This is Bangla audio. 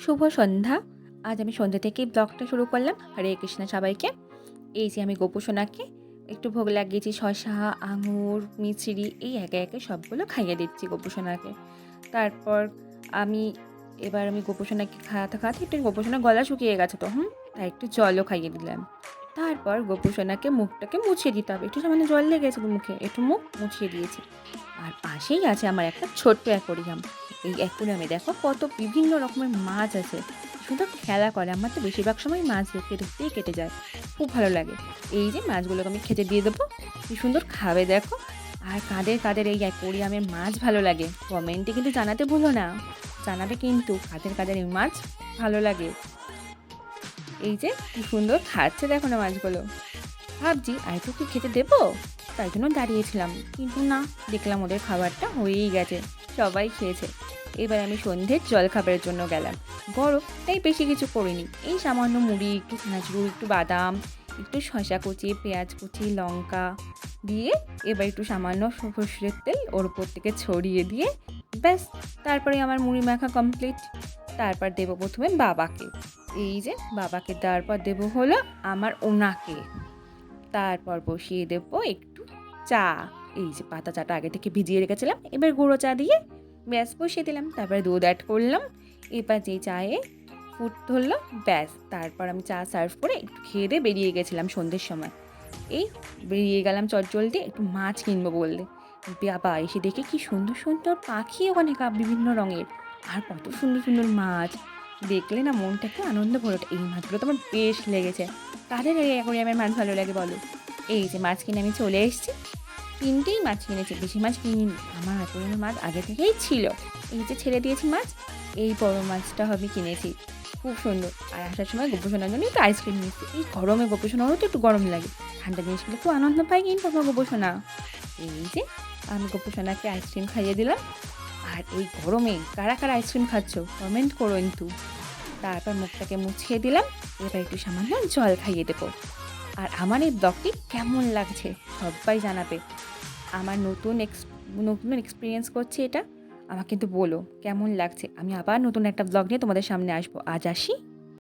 শুভ সন্ধ্যা। আজ আমি সন্ধ্যা থেকেই ব্লগটা শুরু করলাম। হরে কৃষ্ণ সবাইকে। এই যে আমি গোপু সোনাকে একটু ভোগ লাগিয়েছি, শসা, আঙুর, মিছরি এই একে একে সবগুলো খাইয়ে দিচ্ছি গোপু সোনাকে। তারপর আমি আমি গোপু সোনাকে খাওয়াতে খাওয়াতে একটু গোপু সোনার গলা শুকিয়ে গেছে তো তাই একটু জলও খাইয়ে দিলাম। তারপর গোপু সোনাকে মুখটাকে মুছিয়ে দিতে হবে, একটু সামান্য জল লেগেছে মুখে, একটু মুখ মুছিয়ে দিয়েছি। আর পাশেই আছে আমার একটা ছোট্ট অ্যাকোরিয়াম। এই অ্যাকোরিয়ামে দেখো কত বিভিন্ন রকমের মাছ আছে, শুধু খেলা করে। আমার তো বেশিরভাগ সময় মাছ দেখতে দেখতেই কেটে যায়, খুব ভালো লাগে। এই যে মাছগুলোকে আমি খেতে দিয়ে দেবো, কি সুন্দর খাবে দেখো। আর কাদের কাদের এই অ্যাকোরিয়ামের মাছ ভালো লাগে কমেন্টে কিন্তু জানাতে ভুলো না, জানাবে কিন্তু কাদের কাদের এই মাছ ভালো লাগে। এই যে কি সুন্দর খাচ্ছে দেখো না মাছগুলো। ভাবছি আর একটু কি খেতে দেবো, তাই জন্য দাঁড়িয়েছিলাম, কিন্তু না, দেখলাম ওদের খাবারটা হয়েই গেছে, সবাই খেয়েছে। এবার আমি সন্ধ্যের জলখাবারের জন্য গেলাম। গরম তাই বেশি কিছু করিনি, এই সামান্য মুড়ি, একটু চানাচুর, একটু বাদাম, একটু শসা কুচি, পেঁয়াজ কুচি, লঙ্কা দিয়ে এবার একটু সামান্য সরষের তেল ওর উপর থেকে ছড়িয়ে দিয়ে ব্যাস, তারপরে আমার মুড়ি মাখা কমপ্লিট। তারপর দেবো প্রথমে বাবাকে, এই যে বাবাকে দেওয়ার পর দেবো হলো আমার ওনাকে। তারপর বসিয়ে দেবো একটু চা, এই যে পাতা চাটা আগে থেকে ভিজিয়ে রেখেছিলাম, এবার গুঁড়ো চা দিয়ে ব্যাস বসিয়ে দিলাম। তারপরে দুধ অ্যাড করলাম, এবার যেই চায়ে ফুট ধরলো ব্যাস, তারপর আমি চা সার্ভ করে একটু খেয়ে দিয়ে বেরিয়ে গেছিলাম সন্ধ্যের সময়। এই বেরিয়ে গেলাম চটজলদি একটু মাছ কিনবো বললে। বাবা এসে দেখে কি সুন্দর সুন্দর পাখি ওখানে, বিভিন্ন রঙের, আর কত সুন্দর সুন্দর মাছ দেখলে না মনটাকে আনন্দ ভরে ওঠে। এই মাছগুলো তো আমার বেশ লেগেছে। কাদের এই অ্যাকোরিয়ামের মাছ ভালো লাগে বলো। এই যে মাছ কিনে আমি চলে এসেছি, 3টেই মাছ কিনেছি, বেশি মাছ কিনিনি, আমার অ্যাকোরিয়ামের মাছ আগে থেকেই ছিল। এই যে ছেড়ে দিয়েছি মাছ, এই বড় মাছটা আমি কিনেছি, খুব সুন্দর। আর আসার সময় গোপু সোনার জন্য একটু আইসক্রিম নিয়েছি, এই গরমে গোপু সোনারও তো একটু গরম লাগে, ঠান্ডা জিনিস খেলে খুব আনন্দ পাই কিন্তু আমার গোপু সোনা। এই যে আমি গোপু সোনাকে আইসক্রিম খাইয়ে দিলাম। আর এই গরমে কারা কারা আইসক্রিম খাচ্ছ কমেন্ট করো কিন্তু। তারপর মুখটাকে মুছিয়ে দিলাম, এবার একটু সামান্য জল খাইয়ে দেবো। আর আমার এই ব্লগটি কেমন লাগছে সবাই জানাবে। আমার নতুন এক্সপিরিয়েন্স করছি এটা, আমাকে কিন্তু বলো কেমন লাগছে। আমি আবার নতুন একটা ব্লগ নিয়ে তোমাদের সামনে আসবো। আজ আসি।